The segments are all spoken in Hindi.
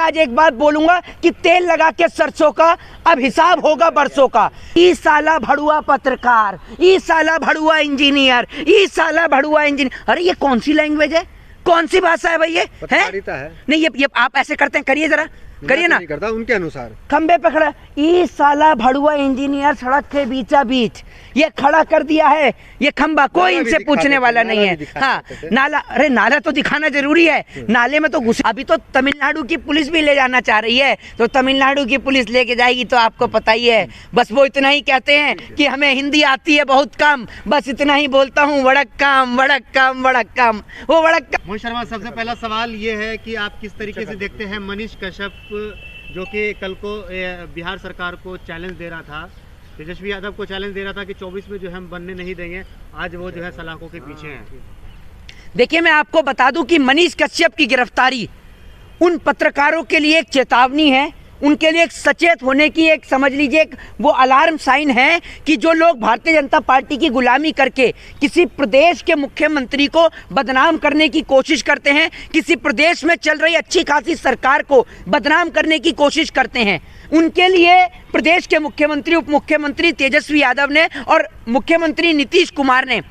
आज एक बात बोलूंगा कि तेल लगा के सरसों का अब हिसाब होगा बरसों का। ई साला भड़ुआ पत्रकार, ई साला भड़ुआ इंजीनियर, ई साला भड़ुआ इंजीनियर। अरे ये कौन सी लैंग्वेज है, कौन सी भाषा है भाई? ये है नहीं, ये आप ऐसे करते हैं, करिए जरा, करिए ना। नहीं करता उनके अनुसार। खंबे पे खड़ा, ई साला भड़ुआ इंजीनियर सड़क के बीचा बीच ये खड़ा कर दिया है ये खंबा, कोई इनसे पूछने वाला नहीं है। हाँ नाला, अरे नाला तो दिखाना जरूरी है, नाले में तो घुस। अभी तो तमिलनाडु की पुलिस भी ले जाना चाह रही है, तो तमिलनाडु की पुलिस लेके जाएगी तो आपको पता ही है। बस वो इतना ही कहते हैं कि हमें हिंदी आती है बहुत कम, बस इतना ही बोलता हूँ, वड़क्कम वड़क्कम वड़क्कम, वो वड़क्कम। मोहित शर्मा, सबसे पहला सवाल ये है कि आप किस तरीके से देखते हैं मनीष कश्यप जो कि कल को बिहार सरकार को चैलेंज दे रहा था, तेजस्वी यादव को चैलेंज दे रहा था कि 24 में जो है हम बनने नहीं देंगे, आज वो जो है सलाखों के पीछे हैं। देखिए मैं आपको बता दूं कि मनीष कश्यप की गिरफ्तारी उन पत्रकारों के लिए एक चेतावनी है, उनके लिए एक सचेत होने की एक, समझ लीजिए एक वो अलार्म साइन है कि जो लोग भारतीय जनता पार्टी की गुलामी करके किसी प्रदेश के मुख्यमंत्री को बदनाम करने की कोशिश करते हैं, किसी प्रदेश में चल रही अच्छी खासी सरकार को बदनाम करने की कोशिश करते हैं, उनके लिए प्रदेश के मुख्यमंत्री, उप मुख्यमंत्री तेजस्वी यादव ने और मुख्यमंत्री नीतीश कुमार ने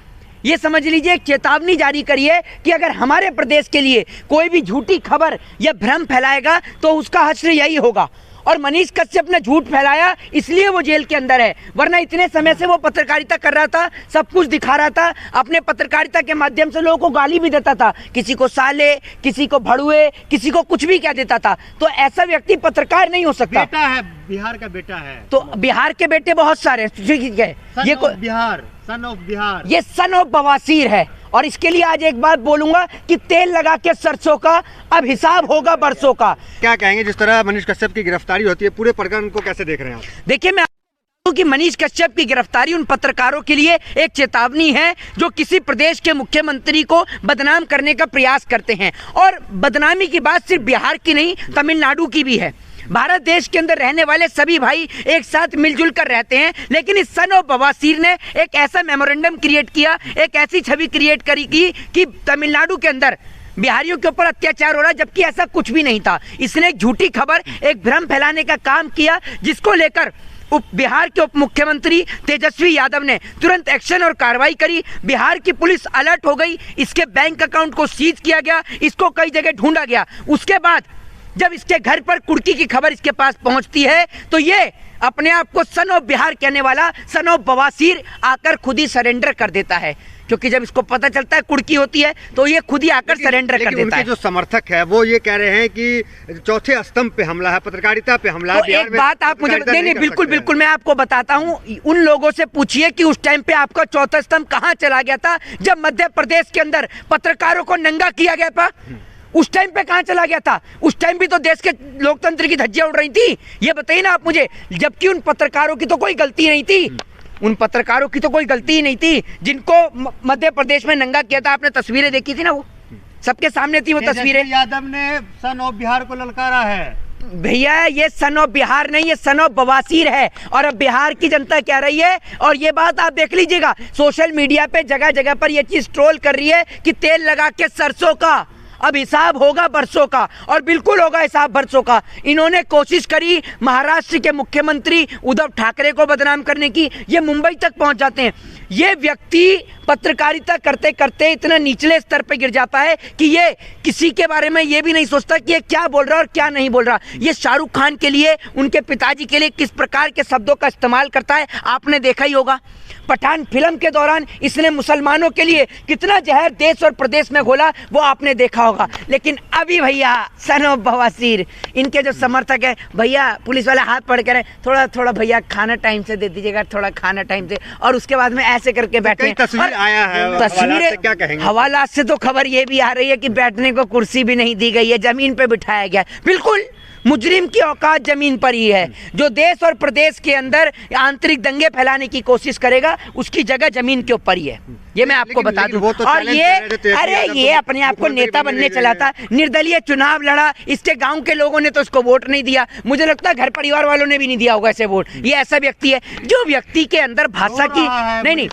ये समझ लीजिए एक चेतावनी जारी करी है कि अगर हमारे प्रदेश के लिए कोई भी झूठी खबर या भ्रम फैलाएगा तो उसका हश्र यही होगा। और मनीष कश्यप ने झूठ फैलाया इसलिए वो जेल के अंदर है, वरना इतने समय से वो पत्रकारिता कर रहा था, सब कुछ दिखा रहा था, अपने पत्रकारिता के माध्यम से लोगों को गाली भी देता था, किसी को साले, किसी को भड़ुए, किसी को कुछ भी कह देता था। तो ऐसा व्यक्ति पत्रकार नहीं हो सकता। बेटा है, बिहार का बेटा है, तो बिहार के बेटे बहुत सारे हैं, ये बिहार, सन ऑफ बिहार, ये सन ऑफ बवासीर है। और इसके लिए आज एक बात बोलूंगा कि तेल लगा के सरसों का अब हिसाब होगा बरसों का। क्या कहेंगे जिस तरह मनीष कश्यप की गिरफ्तारी होती है, पूरे प्रकरण को कैसे देख रहे हैं आप? देखिए मैं कि मनीष कश्यप की गिरफ्तारी उन पत्रकारों के लिए एक चेतावनी है जो किसी प्रदेश के मुख्यमंत्री को बदनाम करने का प्रयास करते हैं। और बदनामी की बात सिर्फ बिहार की नहीं, तमिलनाडु की भी है। भारत देश के अंदर रहने वाले सभी भाई एक साथ मिलजुल कर रहते हैं, लेकिन इस सन ऑफ बवासीर ने एक ऐसा मेमोरेंडम क्रिएट किया, एक ऐसी छवि क्रिएट करी कि तमिलनाडु के अंदर बिहारियों के ऊपर अत्याचार हो रहा है, जबकि ऐसा कुछ भी नहीं था। इसने एक झूठी खबर, एक भ्रम फैलाने का काम किया, जिसको लेकर बिहार के उप मुख्यमंत्री तेजस्वी यादव ने तुरंत एक्शन और कार्रवाई करी। बिहार की पुलिस अलर्ट हो गई, इसके बैंक अकाउंट को सीज किया गया, इसको कई जगह ढूंढा गया। उसके बाद जब इसके घर पर कुर्की की खबर इसके पास पहुंचती है तो ये अपने आप को सन ऑफ बिहार कहने वाला सन ऑफ बवासीर आकर खुद ही सरेंडर कर देता है, क्योंकि जब इसको पता चलता है कुर्की होती है तो ये खुद ही आकर सरेंडर कर देता है। जो समर्थक है वो ये कह रहे हैं कि चौथे स्तंभ पे हमला है, पत्रकारिता पे हमला है। तो एक बात आप मुझे नहीं, बिल्कुल बिल्कुल मैं आपको बताता हूँ। उन लोगों से पूछिए कि उस टाइम पे आपका चौथा स्तंभ कहाँ चला गया था जब मध्य प्रदेश के अंदर पत्रकारों को नंगा किया गया था। उस टाइम पे कहाँ चला गया था? उस टाइम भी तो देश के लोकतंत्र की धज्जियां उड़ रही थी, ये बताइए ना आप मुझे। जबकि उन पत्रकारों की तो कोई गलती नहीं थी, उन पत्रकारों की तो कोई गलती ही नहीं थी जिनको मध्य प्रदेश में नंगा किया था। आपने तस्वीरें देखी थी ना, वो सबके सामने थी वो तस्वीरें। यादव ने सन ऑफ बिहार को ललकारा है। भैया ये सन ऑफ बिहार नहीं, ये सन ऑफ बवासीर है। और अब बिहार की जनता कह रही है, और ये बात आप देख लीजिएगा, सोशल मीडिया पे जगह जगह पर ये चीज ट्रोल कर रही है कि तेल लगा के सरसों का अब हिसाब होगा बरसों का, और बिल्कुल होगा हिसाब बरसों का। इन्होंने कोशिश करी महाराष्ट्र के मुख्यमंत्री उद्धव ठाकरे को बदनाम करने की, ये मुंबई तक पहुंच जाते हैं। ये व्यक्ति पत्रकारिता करते करते इतना निचले स्तर पे गिर जाता है कि ये किसी के बारे में ये भी नहीं सोचता कि ये क्या बोल रहा है और क्या नहीं बोल रहा। ये शाहरुख खान के लिए, उनके पिताजी के लिए किस प्रकार के शब्दों का इस्तेमाल करता है आपने देखा ही होगा। पठान फिल्म के दौरान इसने मुसलमानों के लिए कितना जहर देश और प्रदेश में घोला वो आपने देखा होगा। लेकिन अभी भैया सन ऑफ बवासीर, इनके जो समर्थक है, भैया पुलिस वाले हाथ पकड़ कर थोड़ा थोड़ा भैया खाना टाइम से दे दीजिएगा, थोड़ा खाना टाइम से, और उसके बाद में ऐसे करके बैठे। तस्वीर आया है, तस्वीरें क्या कहेंगे? हवालात से तो खबर ये भी आ रही है कि बैठने को कुर्सी भी नहीं दी गई है, जमीन पे बिठाया गया। बिल्कुल मुजरिम की औकात जमीन पर ही है। जो देश और प्रदेश के अंदर आंतरिक दंगे फैलाने की कोशिश करेगा उसकी जगह जमीन के ऊपर ही है, ये मैं आपको बता दूं। और ये अरे ये अपने आप को नेता बनने चला था, निर्दलीय चुनाव लड़ा, इसके गांव के लोगों ने तो इसको वोट नहीं दिया, मुझे लगता है घर परिवार वालों ने भी नहीं दिया होगा ऐसे वोट। ये ऐसा व्यक्ति है जो व्यक्ति के अंदर भाषा की नहीं,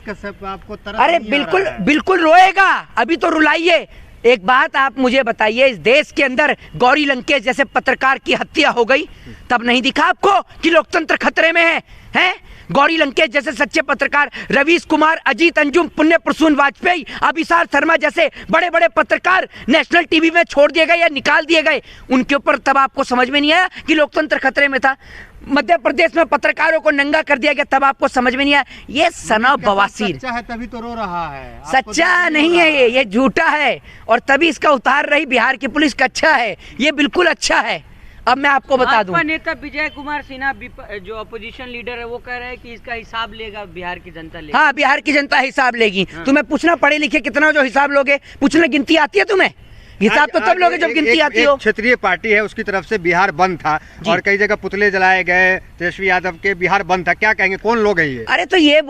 अरे बिल्कुल बिल्कुल रोएगा, अभी तो रुलाइए। एक बात आप मुझे बताइए, इस देश के अंदर गौरी लंकेश जैसे पत्रकार की हत्या हो गई, तब नहीं दिखा आपको कि लोकतंत्र खतरे में है? गौरी लंकेश जैसे सच्चे पत्रकार, रवीश कुमार, अजीत अंजुम, पुण्य प्रसून वाजपेयी, अभिसार शर्मा जैसे बड़े बड़े पत्रकार नेशनल टीवी में छोड़ दिए गए या निकाल दिए गए, उनके ऊपर तब आपको समझ में नहीं आया कि लोकतंत्र खतरे में था? मध्य प्रदेश में पत्रकारों को नंगा कर दिया गया, तब आपको समझ में नहीं आया? ये सना बवासीर सच्चा है तभी तो रो रहा है। सच्चा नहीं है, ये झूठा है, और तभी इसका उतार रही बिहार की पुलिस का अच्छा है, ये बिल्कुल अच्छा है। अब मैं आपको बता दूं, नेता विजय कुमार सिन्हा जो अपोजिशन लीडर है वो कह रहे हैं कि इसका हिसाब लेगा बिहार की जनता लेगी। हाँ, बिहार की जनता हिसाब लेगी। तुम्हें पूछना, पढ़े लिखे कितना जो हिसाब लोगे, पूछना गिनती आती है तुम्हें? हिसाब तो तब लोगे जब गिनती आती हो। क्षेत्रीय पार्टी है, उसकी तरफ से बिहार बंद था और कई जगह पुतले जलाए गए तेजस्वी यादव के, बिहार बंद था। क्या कहेंगे, कौन लोग हैं ये? अरे तो ये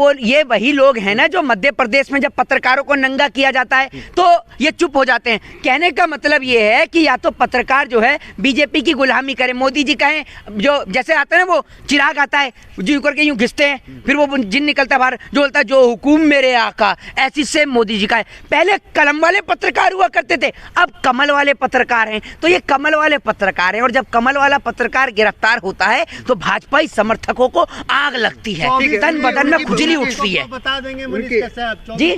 वही लोग हैं ना जो मध्य प्रदेश में जब पत्रकारों को नंगा किया जाता है तो ये चुप हो जाते हैं। कहने का मतलब ये है कि या तो पत्रकार जो है बीजेपी की गुलामी करे, मोदी जी कहें, जो जैसे आता है ना वो चिराग आता है जी करके यूं घिसते हैं, फिर वो जिन निकलता है बाहर जो बोलता है जो हुकुम मेरे आका, ऐसी से मोदी जी का है। पहले कलम वाले पत्रकार हुआ करते थे, अब कमल वाले पत्रकार हैं। तो ये कमल वाले पत्रकार हैं, और जब कमल वाला पत्रकार गिरफ्तार होता है तो भाजपाई समर्थकों को आग लगती है, तन बदन में खुजली उठती है। बता देंगे मनीष कश्यप जी,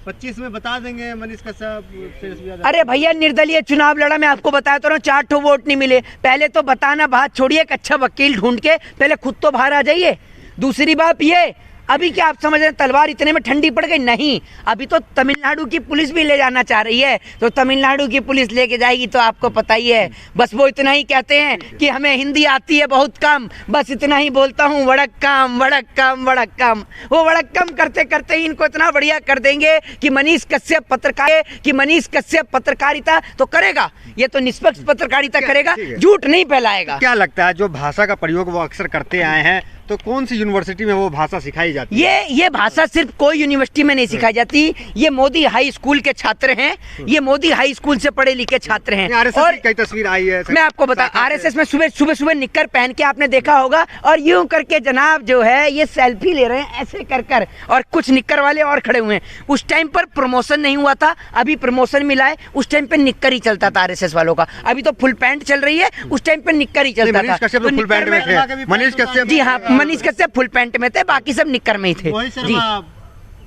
25 में बता देंगे मनीष कश्यप। अरे भैया, निर्दलीय चुनाव लड़ा, मैं आपको बताया तो ना, 4 ठो वोट नहीं मिले। पहले तो बताना बात छोड़िए, एक अच्छा वकील ढूंढ के पहले खुद तो बाहर आ जाइए। दूसरी बात ये, अभी क्या आप समझ रहे हैं तलवार इतने में ठंडी पड़ गई? नहीं, अभी तो तमिलनाडु की पुलिस भी ले जाना चाह रही है, तो तमिलनाडु की पुलिस लेके जाएगी तो आपको पता ही है। बस वो इतना ही कहते हैं कि हमें हिंदी आती है बहुत कम, बस इतना ही बोलता हूँ, वड़क्कम वड़क्कम वड़क्कम। वो वड़क्कम करते करते ही इनको इतना बढ़िया कर देंगे कि मनीष कश्यप पत्रकारिता तो करेगा, ये तो निष्पक्ष पत्रकारिता करेगा, झूठ नहीं फैलाएगा। क्या लगता है, जो भाषा का प्रयोग वो अक्सर करते आए हैं, तो कौन सी यूनिवर्सिटी में वो भाषा सिखाई जाती है? ये भाषा सिर्फ कोई यूनिवर्सिटी में नहीं सिखाई जाती, ये मोदी हाई स्कूल के छात्र हैं, ये मोदी हाई स्कूल से पढ़े लिखे छात्र हैं। और कई तस्वीर आई है, मैं आपको बता, आरएसएस में सुबह निक्कर पहन के आपने देखा होगा, और यूं करके जनाब जो है ये सेल्फी ले रहे हैं ऐसे कर, और कुछ निक्कर वाले और खड़े हुए हैं। उस टाइम पर प्रमोशन नहीं हुआ था, अभी प्रमोशन मिला है। उस टाइम पे निक्कर ही चलता था आरएसएस वालों का, अभी तो फुल पैंट चल रही है, उस टाइम पे निक्कर ही चलता था। मनीष कश्यप फुल पैंट में थे, मनीष कश्यप, जी हाँ, मनीष कश्यप फुल पैंट में थे, बाकी सब निक्कर में ही थे। जी,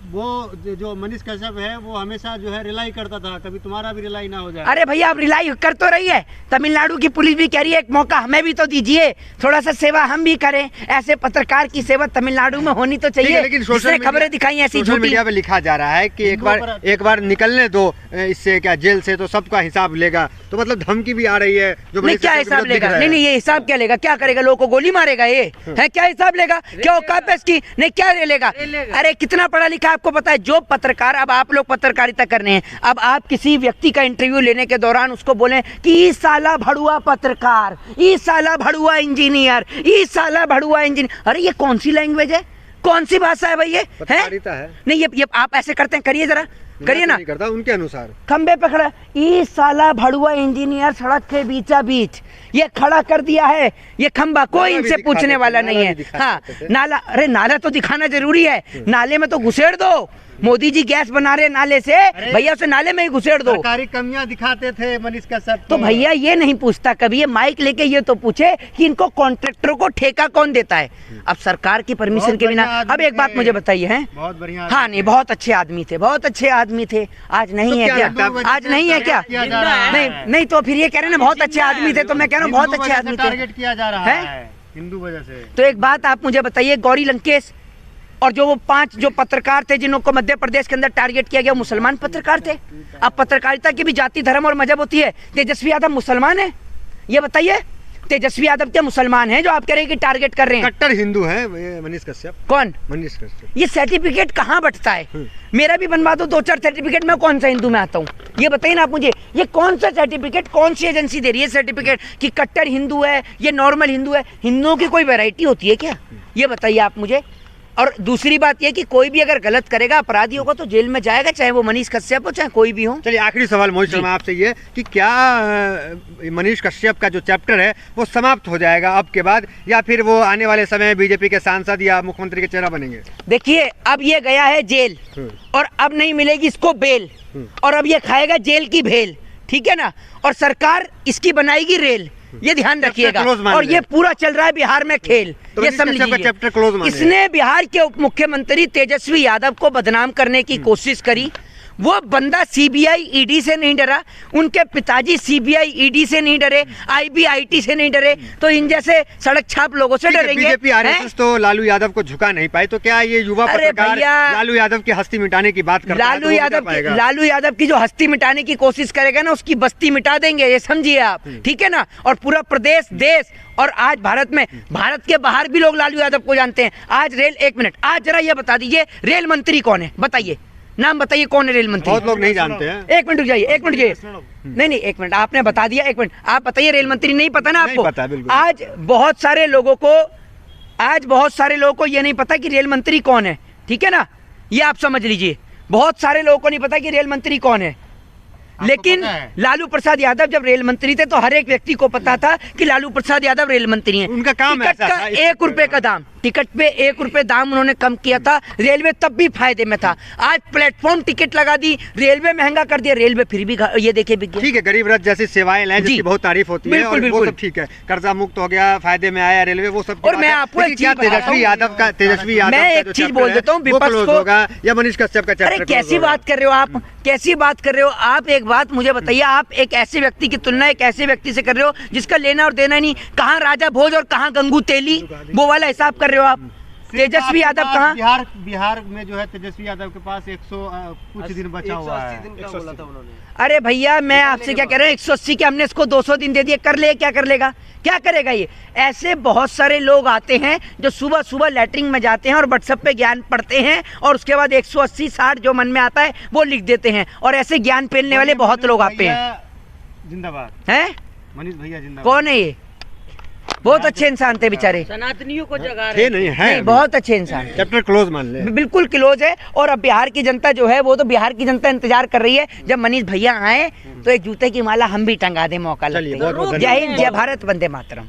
वो जो मनीष कश्यप है वो हमेशा जो है रिलाई करता था, कभी तुम्हारा भी रिलाई ना हो जाए। अरे भैया, आप रिलाई कर तो रही है, तमिलनाडु की पुलिस भी कह रही है एक मौका हमें भी तो दीजिए, थोड़ा सा सेवा हम भी करें। ऐसे पत्रकार की सेवा तमिलनाडु में होनी तो चाहिए, लेकिन खबरें दिखाई ऐसी सोशल मीडिया पे लिखा जा रहा है कि एक बार निकलने दो इससे, क्या जेल से, तो सबका हिसाब लेगा। तो मतलब धमकी भी आ रही है जो नहीं, क्या हिसाब लेगा? नहीं, ये हिसाब क्या लेगा? क्या करेगा? लोगों को गोली मारेगा? ये है क्या हिसाब लेगा? क्या औकात है इसकी? नहीं, क्या लेगा? अरे कितना पढ़ा लिखा आपको पता है? जो पत्रकार, अब आप लोग पत्रकारिता कर रहे हैं, अब आप किसी व्यक्ति का इंटरव्यू लेने के दौरान उसको बोले कि ई साला भड़ुआ पत्रकार, ई साला भड़ुआ इंजीनियर, ई साला भड़ुआ इंजीनियर, अरे ये कौन सी लैंग्वेज है? कौन सी भाषा है भाई? ये है नहीं, ये आप ऐसे करते हैं? करिए जरा, करिए ना। करता उनके अनुसार खंबे पे खड़ा, ई साला भड़ुआ इंजीनियर सड़क के बीचा बीच ये खड़ा कर दिया है, ये खंबा, कोई इनसे पूछने वाला नहीं है। हाँ, नाला, अरे नाला तो दिखाना जरूरी है, नाले में तो घुसेड़ दो। मोदी जी गैस बना रहे नाले से, भैया उसे नाले में ही घुसेड़ दो। सरकारी कमियां दिखाते थे मनीष कश्यप। तो भैया ये नहीं पूछता कभी, ये माइक लेके ये तो पूछे कि इनको कॉन्ट्रैक्टरों को ठेका कौन देता है? अब सरकार की परमिशन के बिना। अब एक बात मुझे बताइए, हैं बहुत बढ़िया, हाँ नहीं, बहुत अच्छे आदमी थे, बहुत अच्छे आदमी थे। आज नहीं है क्या? आज नहीं है क्या? नहीं, तो फिर ये कह रहे हैं बहुत अच्छे आदमी थे, तो मैं कह रहा हूँ बहुत अच्छे आदमी थे। टारगेट किया जा रहा है हिंदू वजह से। तो एक बात आप मुझे बताइए, गौरी लंकेश और जो वो 5 जो पत्रकार थे जिनको मध्य प्रदेश के अंदर टारगेट किया गया, मुसलमान पत्रकार थे। अब पत्रकारिता की भी जाति, धर्म और मजहब होती है। तेजस्वी यादव मुसलमान है? ये बताइए, तेजस्वी यादव क्या मुसलमान है जो आप कह रहे हैं कि टारगेट कर रहे हैं? कट्टर हिंदू है मनीष कश्यप। कौन? मनीष कश्यप। ये सर्टिफिकेट कहाँ बटता है? मेरा भी बनवा दो 2-4 सर्टिफिकेट, मैं कौन सा हिंदू में आता हूँ? ये बताइए ना आप मुझे, ये कौन सा सर्टिफिकेट, कौन सी एजेंसी दे रही है सर्टिफिकेट कि कट्टर हिंदू है, ये नॉर्मल हिंदू है? हिंदुओं की कोई वैरायटी होती है क्या? ये बताइए आप मुझे। और दूसरी बात यह कि कोई भी अगर गलत करेगा, अपराधी होगा, तो जेल में जाएगा, चाहे वो मनीष कश्यप हो चाहे कोई भी हो। चलिए आखिरी सवाल मोहित शर्मा आपसे ये कि क्या मनीष कश्यप का जो चैप्टर है वो समाप्त हो जाएगा अब के बाद, या फिर वो आने वाले समय में बीजेपी के सांसद या मुख्यमंत्री के चेहरा बनेंगे? देखिए, अब ये गया है जेल और अब नहीं मिलेगी इसको बेल, और अब ये खाएगा जेल की भेल, ठीक है ना, और सरकार इसकी बनाएगी रेल, ये ध्यान रखिएगा। और ये पूरा चल रहा है बिहार में खेल, तो ये समझ लीजिए। इसने बिहार के उप मुख्यमंत्री तेजस्वी यादव को बदनाम करने की कोशिश करी। वो बंदा सीबीआई ईडी से नहीं डरा, उनके पिताजी सीबीआई ईडी से नहीं डरे, आईबीआईटी से नहीं डरे, तो इन जैसे सड़क छाप लोगों से डरेंगे? बीजेपी आरएसएस तो लालू यादव को झुका नहीं पाए, तो क्या ये युवा पत्रकार लालू यादव की हस्ती मिटाने की बात करता है? लालू यादव की जो हस्ती मिटाने की कोशिश करेगा ना, उसकी बस्ती मिटा देंगे, ये समझिए आप, ठीक है ना। और पूरा प्रदेश, देश और आज भारत में, भारत के बाहर भी लोग लालू यादव को जानते हैं। आज रेल, एक मिनट, आज जरा ये बता दीजिए रेल मंत्री कौन है, बताइए, नाम बताइए कौन है रेल मंत्री? बहुत लोग नहीं जानते हैं। एक मिनट रुक जाइए, एक मिनट जाइए, नहीं, एक मिनट, आपने बता दिया, एक मिनट आप बताइए, रेल मंत्री नहीं पता ना आपको? पता, बिल्कुल। आज बहुत सारे लोगों को ये नहीं पता कि रेल मंत्री कौन है, ठीक है ना, ये आप समझ लीजिए। बहुत सारे लोगों को नहीं पता कि रेल मंत्री कौन है, लेकिन लालू प्रसाद यादव जब रेल मंत्री थे तो हर एक व्यक्ति को पता था कि लालू प्रसाद यादव रेल मंत्री हैं। उनका काम टिकट का 1 रुपए का दाम, टिकट पे 1 रुपए दाम उन्होंने कम किया था, रेलवे तब भी फायदे में था। आज प्लेटफॉर्म टिकट लगा दी, रेलवे महंगा कर दिया, रेलवे फिर भी ये देखिए ठीक है, गरीब रथ जैसी सेवाएं लें जिसकी बहुत तारीफ होती है, और वो सब ठीक है, कर्जा मुक्त हो गया, फायदे में आया रेलवे, वो सब। और मैं आपको तेजस्वी यादव मैं एक चीज बोल देता हूँ, विपक्ष को, या मनीष कश्यप का चैप्टर? कैसी बात कर रहे हो आप, कैसी बात कर रहे हो आप? एक बात मुझे बताइए, आप एक ऐसे व्यक्ति की तुलना एक ऐसे व्यक्ति से कर रहे हो जिसका लेना और देना नहीं, कहाँ राजा भोज और कहाँ गंगू तेली, वो वाला हिसाब कर रहे हो आप। तेजस्वी यादव कहाँ? बिहार में जो है तेजस्वी यादव के पास 100 कुछ दिन बचा हुआ है। अरे भैया, मैं आपसे क्या कह रहा हूँ, 180 के हमने इसको 200 दिन दे दिए, कर ले, क्या कर लेगा, क्या करेगा ये? ऐसे बहुत सारे लोग आते हैं जो सुबह सुबह लैटरिन में जाते हैं और व्हाट्सएप पे ज्ञान पढ़ते हैं और उसके बाद 180 60 जो मन में आता है वो लिख देते हैं, और ऐसे ज्ञान फैलने वाले बहुत लोग आते हैं। जिंदाबाद है मनीष भैया, जिंदाबाद। कौन है ये? बहुत अच्छे इंसान थे बेचारे, सनातनियों को जगा रहे नहीं, बहुत अच्छे इंसान। चैप्टर क्लोज मान ले, बिल्कुल क्लोज है। और अब बिहार की जनता जो है, वो तो बिहार की जनता इंतजार कर रही है जब मनीष भैया आए तो एक जूते की माला हम भी टंगा दें, मौका लगते। जय हिंद, जय भारत, वंदे मातरम।